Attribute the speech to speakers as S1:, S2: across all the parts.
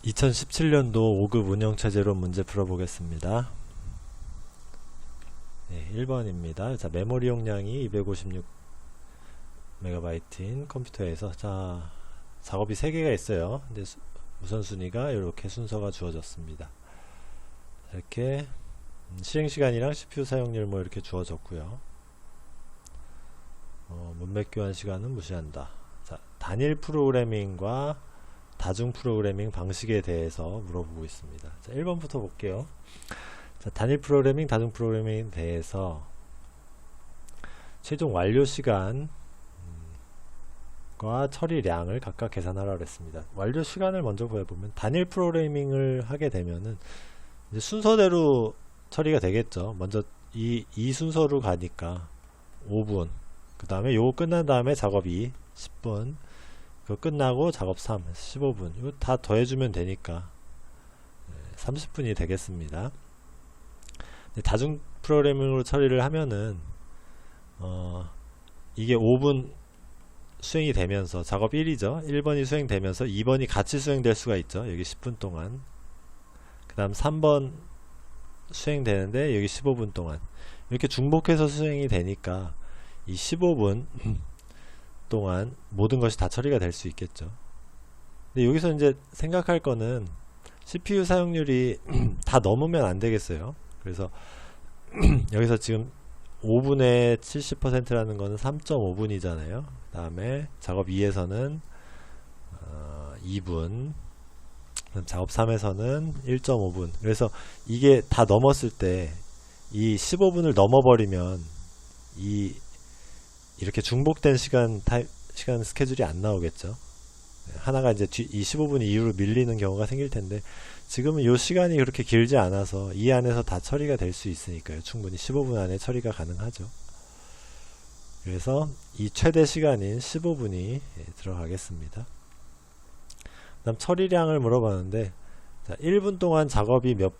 S1: 2017년도 5급 운영체제로 문제 풀어보겠습니다. 네, 1번입니다. 자, 메모리 용량이 256MB인 컴퓨터에서 작업이 3개가 있어요. 근데 우선순위가 이렇게 순서가 주어졌습니다. 이렇게 실행시간이랑 CPU 사용률 뭐 이렇게 주어졌고요. 문맥 교환 시간은 무시한다. 자, 단일 프로그래밍과 다중 프로그래밍 방식에 대해서 물어보고 있습니다. 자, 1번부터 볼게요. 자, 단일 프로그래밍, 다중 프로그래밍에 대해서 최종 완료 시간과 처리량을 각각 계산하라고 했습니다. 완료 시간을 먼저 보면 단일 프로그래밍을 하게 되면은 이제 순서대로 처리가 되겠죠. 먼저 이 순서로 가니까 5분, 그 다음에 요거 끝난 다음에 작업 2 10분, 그거 끝나고 작업 3 15분, 이거 다 더해주면 되니까 30분이 되겠습니다. 다중 프로그래밍으로 처리를 하면은 이게 5분 수행이 되면서 작업 1이죠 1번이 수행되면서 2번이 같이 수행될 수가 있죠. 여기 10분 동안, 그 다음 3번 수행되는데 여기 15분 동안, 이렇게 중복해서 수행이 되니까 이 15분 동안 모든 것이 다 처리가 될 수 있겠죠. 근데 여기서 이제 생각할 거는 CPU 사용률이 다 넘으면 안 되겠어요. 그래서 여기서 지금 5분의 70%라는 거는 3.5분이잖아요. 그 다음에 작업 2에서는 2분, 작업 3에서는 1.5분. 그래서 이게 다 넘었을 때 이 15분을 넘어버리면 이렇게 중복된 시간 스케줄이 안 나오겠죠. 하나가 이제 이 15분 이후로 밀리는 경우가 생길 텐데, 지금은 이 시간이 그렇게 길지 않아서 이 안에서 다 처리가 될 수 있으니까요. 충분히 15분 안에 처리가 가능하죠. 그래서 이 최대 시간인 15분이 들어가겠습니다. 그 다음 처리량을 물어봤는데, 자, 1분 동안 작업이 몇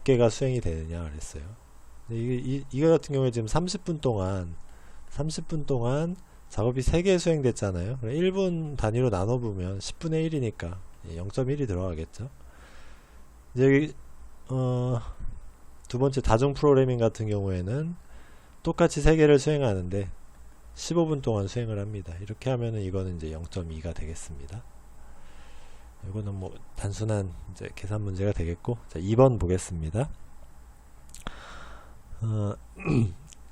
S1: 개가 수행이 되느냐 그랬어요. 이거 같은 경우에 지금 30분 동안 작업이 3개 수행됐잖아요. 1분 단위로 나눠보면 10분의 1이니까 0.1이 들어가겠죠. 이제 여기 두 번째 다중 프로그래밍 같은 경우에는 똑같이 3개를 수행하는데 15분 동안 수행을 합니다. 이렇게 하면은 이거는 이제 0.2가 되겠습니다. 이거는 뭐 단순한 이제 계산 문제가 되겠고, 자, 2번 보겠습니다.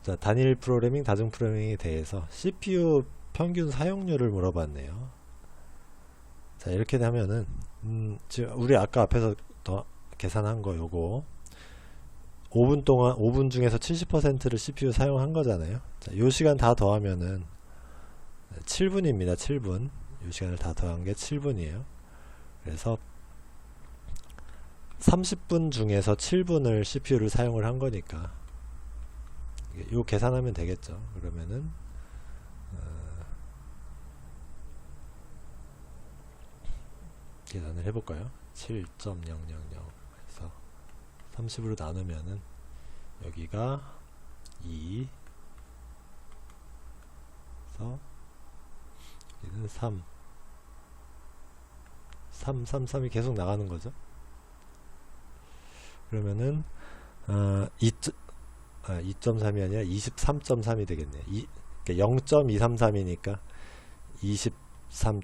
S1: 자, 단일 프로그래밍, 다중 프로그래밍에 대해서 CPU 평균 사용률을 물어봤네요. 자, 이렇게 되면은 지금 우리 아까 앞에서 더 계산한 거 요거 5분 중에서 70%를 CPU 사용한 거잖아요. 자, 요 시간 다 더하면은 7분입니다. 7분. 요 시간을 다 더한 게 7분이에요. 그래서 30분 중에서 7분을 CPU를 사용을 한 거니까 요 계산하면 되겠죠. 그러면은 계산을 해볼까요? 7.000 해서 30으로 나누면은 여기가 2, 그래서 여기는 3 3이 계속 나가는 거죠. 그러면은 2.3이 아니라 23.3이 되겠네요. 그러니까 0.233이니까 23.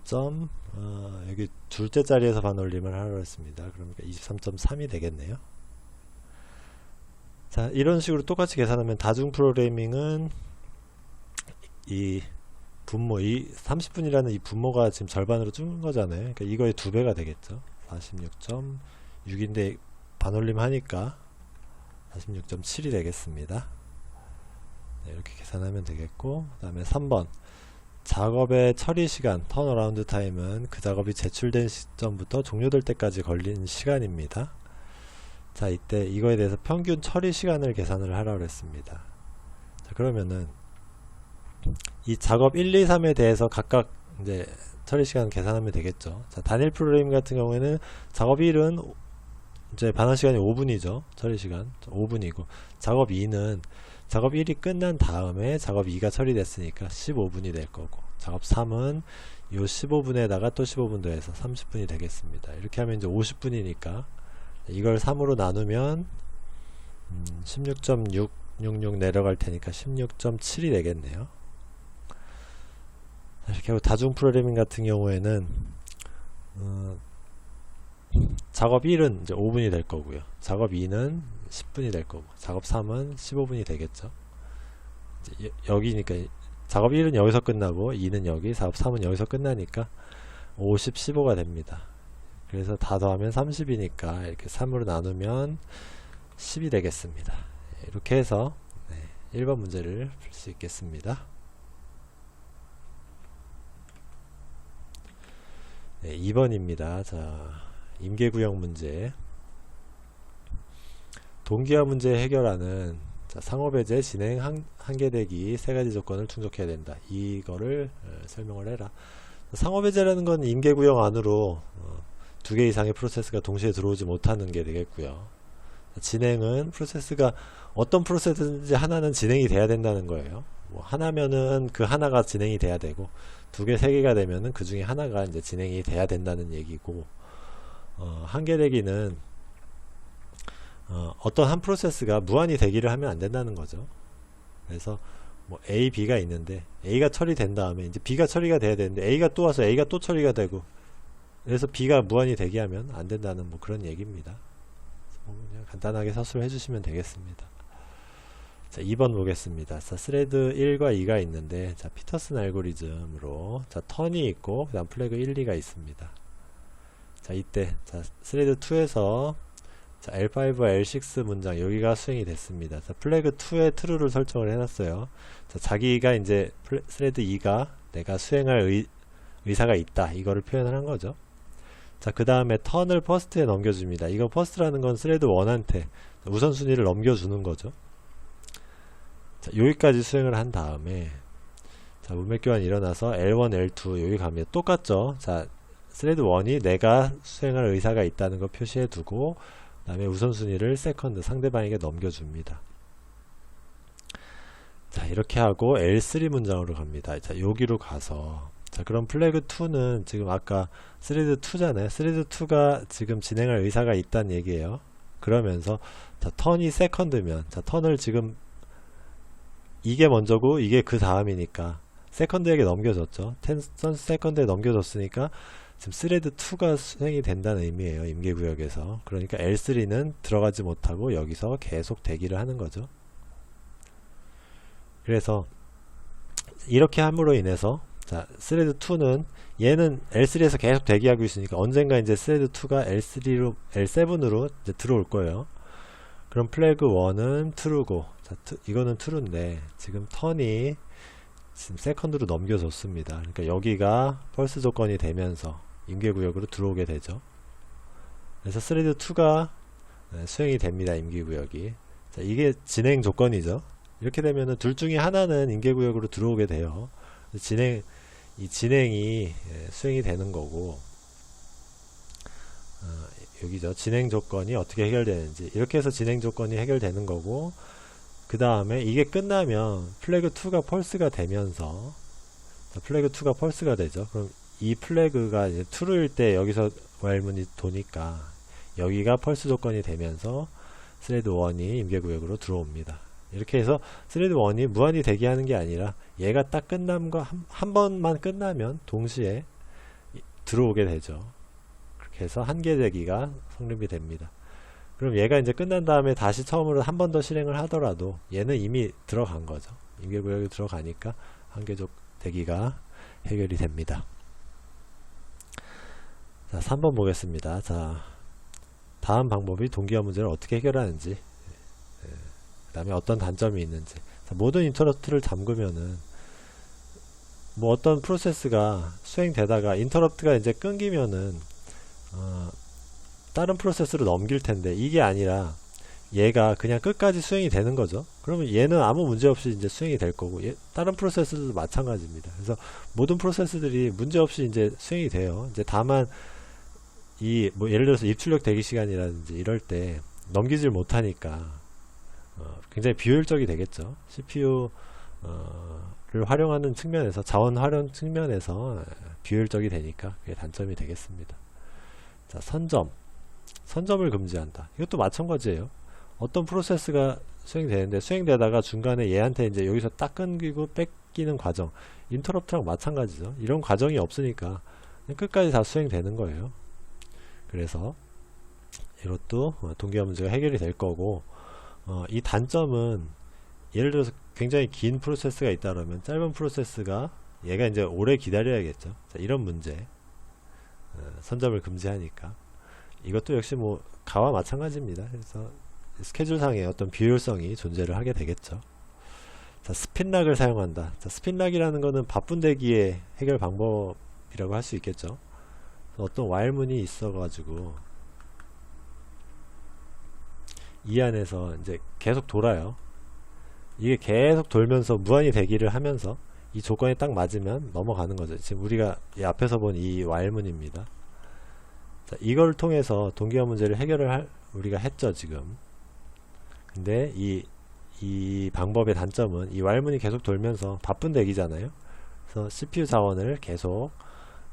S1: 여기 둘째 자리에서 반올림을 하라고 했습니다. 그러니까 23.3이 되겠네요. 자, 이런 식으로 똑같이 계산하면 다중 프로그래밍은 이 분모, 이 30분이라는 이 분모가 지금 절반으로 줄은 거잖아요. 그러니까 이거의 2배가 되겠죠. 46.6인데 반올림 하니까 46.7이 되겠습니다. 네, 이렇게 계산하면 되겠고, 그 다음에 3번 작업의 처리 시간, 턴어라운드 타임은 그 작업이 제출된 시점부터 종료될 때까지 걸린 시간입니다. 자, 이때 이거에 대해서 평균 처리 시간을 계산을 하라고 했습니다. 자, 그러면은 이 작업 1, 2, 3에 대해서 각각 이제 처리 시간 계산하면 되겠죠. 자, 단일 프로그래밍 같은 경우에는 작업 1은 이제 반환 시간이 5분이죠. 처리 시간 5분이고, 작업 2는 작업 1이 끝난 다음에 작업 2가 처리됐으니까 15분이 될 거고, 작업 3은 요 15분에다가 또 15분 더해서 30분이 되겠습니다. 이렇게 하면 이제 50분이니까 이걸 3으로 나누면 16.666 내려갈 테니까 16.7이 되겠네요. 이렇게 하고 다중 프로그래밍 같은 경우에는 작업 1은 이제 5분이 될 거고요. 작업 2는 10분이 될 거고, 작업 3은 15분이 되겠죠. 여기니까 작업 1은 여기서 끝나고 2는 여기, 작업 3은 여기서 끝나니까 50, 15가 됩니다. 그래서 다 더하면 30이니까 이렇게 3으로 나누면 10이 되겠습니다. 이렇게 해서 1번 문제를 풀 수 있겠습니다. 2번입니다. 자, 임계구역 문제. 동기화 문제 해결하는 상호배제 진행 한계대기 세 가지 조건을 충족해야 된다. 이거를 설명을 해라. 상호배제라는 건 임계구역 안으로 두 개 이상의 프로세스가 동시에 들어오지 못하는 게 되겠고요. 진행은 프로세스가 어떤 프로세스든지 하나는 진행이 돼야 된다는 거예요. 뭐 하나면은 그 하나가 진행이 돼야 되고, 두 개, 세 개가 되면은 그 중에 하나가 이제 진행이 돼야 된다는 얘기고, 한계대기는 어떤 한 프로세스가 무한히 대기를 하면 안 된다는 거죠. 그래서 뭐 A, B가 있는데 A가 처리된 다음에 이제 B가 처리가 돼야 되는데 A가 또 와서 A가 또 처리가 되고, 그래서 B가 무한히 대기하면 안 된다는 뭐 그런 얘기입니다. 그냥 간단하게 서술을 해주시면 되겠습니다. 자, 2번 보겠습니다. 자, 스레드 1과 2가 있는데, 자, 피터슨 알고리즘으로, 자, 턴이 있고, 그 다음 플래그 1, 2가 있습니다. 자, 이때, 자, 스레드 2에서, 자, L5, L6 문장, 여기가 수행이 됐습니다. 자, 플래그 2에 true를 설정을 해놨어요. 자, 자기가 이제, 스레드 2가 내가 수행할 의사가 있다. 이거를 표현을 한 거죠. 자, 그 다음에 턴을 퍼스트에 넘겨줍니다. 이거 퍼스트라는 건 스레드 1한테 우선순위를 넘겨주는 거죠. 자, 여기까지 수행을 한 다음에, 자, 문맥 교환이 일어나서 L1, L2 여기 가면 똑같죠. 자, 스레드 1이 내가 수행할 의사가 있다는 거 표시해 두고, 그 다음에 우선순위를 세컨드 상대방에게 넘겨줍니다. 자, 이렇게 하고 L3 문장으로 갑니다. 자, 여기로 가서, 자, 그럼 플래그 2는 지금 아까 스레드 2잖아요. 스레드 2가 지금 진행할 의사가 있다는 얘기예요. 그러면서, 자, 턴이 세컨드면, 자, 턴을 지금 이게 먼저고 이게 그 다음이니까 세컨드에게 넘겨줬죠. 10 세컨드에 넘겨줬으니까 지금 스레드 2가 수행이 된다는 의미예요. 임계구역에서. 그러니까 L3는 들어가지 못하고 여기서 계속 대기를 하는 거죠. 그래서 이렇게 함으로 인해서, 자, 스레드 2는 얘는 L3에서 계속 대기하고 있으니까 언젠가 이제 스레드 2가 L7으로 이제 들어올 거예요. 그럼 플래그 1은 true고, 자, 이거는 true인데 지금 턴이 지금 세컨드로 넘겨줬습니다. 그러니까 여기가 펄스 조건이 되면서 임계구역으로 들어오게 되죠. 그래서 스레드 2가 수행이 됩니다. 임계구역이. 자, 이게 진행 조건이죠. 이렇게 되면은 둘 중에 하나는 임계구역으로 들어오게 돼요. 이 진행이 수행이 되는 거고, 여기죠. 진행 조건이 어떻게 해결되는지. 이렇게 해서 진행 조건이 해결되는 거고, 그 다음에 이게 끝나면 플래그 2가 펄스가 되면서, 자, 플래그 2가 펄스가 되죠. 그럼 이 플래그가 이제 true일 때 여기서 while문이 도니까 여기가 펄스 조건이 되면서 스레드 1이 임계구역으로 들어옵니다. 이렇게 해서 스레드 1이 무한히 대기하는 게 아니라 얘가 딱 끝난 거 한 번만 끝나면 동시에 들어오게 되죠. 그렇게 해서 한계 대기가 성립이 됩니다. 그럼 얘가 이제 끝난 다음에 다시 처음으로 한 번 더 실행을 하더라도 얘는 이미 들어간 거죠. 임계구역에 들어가니까 한계적 대기가 해결이 됩니다. 자, 3번 보겠습니다. 자, 다음 방법이 동기화 문제를 어떻게 해결하는지, 그 다음에 어떤 단점이 있는지. 자, 모든 인터럽트를 잠그면은 뭐 어떤 프로세스가 수행되다가 인터럽트가 이제 끊기면은 다른 프로세스로 넘길 텐데, 이게 아니라 얘가 그냥 끝까지 수행이 되는 거죠. 그러면 얘는 아무 문제 없이 이제 수행이 될 거고, 다른 프로세스들도 마찬가지입니다. 그래서 모든 프로세스들이 문제 없이 이제 수행이 돼요. 이제 다만 뭐 예를 들어서 입출력 대기 시간이라든지 이럴 때 넘기질 못하니까 굉장히 비효율적이 되겠죠. CPU를 활용하는 측면에서, 자원 활용 측면에서 비효율적이 되니까 그게 단점이 되겠습니다. 자, 선점을 금지한다. 이것도 마찬가지예요. 어떤 프로세스가 수행되는데, 수행되다가 중간에 얘한테 이제 여기서 딱 끊기고 뺏기는 과정, 인터럽트랑 마찬가지죠. 이런 과정이 없으니까 끝까지 다 수행되는 거예요. 그래서 이것도 동기화 문제가 해결이 될 거고, 이 단점은 예를 들어서 굉장히 긴 프로세스가 있다 그러면 짧은 프로세스가 얘가 이제 오래 기다려야겠죠. 자, 이런 문제, 선점을 금지하니까 이것도 역시 뭐 가와 마찬가지입니다. 그래서 스케줄상의 어떤 비효율성이 존재를 하게 되겠죠. 자, 스핀락을 사용한다. 자, 스핀락이라는 거는 바쁜 대기의 해결 방법이라고 할 수 있겠죠. 어떤 while문이 있어가지고 이 안에서 이제 계속 돌아요. 이게 계속 돌면서 무한히 대기를 하면서 이 조건이 딱 맞으면 넘어가는 거죠. 지금 우리가 이 앞에서 본 이 while문입니다. 자, 이걸 통해서 동기화 문제를 해결을 우리가 했죠, 지금. 근데 이 방법의 단점은 이 while문이 계속 돌면서 바쁜 대기잖아요. 그래서 CPU 자원을 계속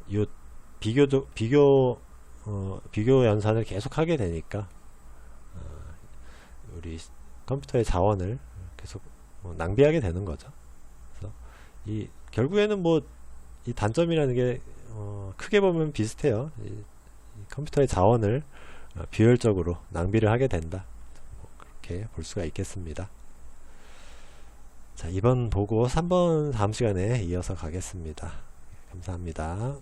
S1: 이 비교 연산을 계속 하게 되니까 우리 컴퓨터의 자원을 계속 낭비하게 되는 거죠. 그래서 결국에는 뭐 이 단점이라는 게 크게 보면 비슷해요. 이 컴퓨터의 자원을 비효율적으로 낭비를 하게 된다. 그렇게 볼 수가 있겠습니다. 자, 이번 보고 3번 다음 시간에 이어서 가겠습니다. 감사합니다.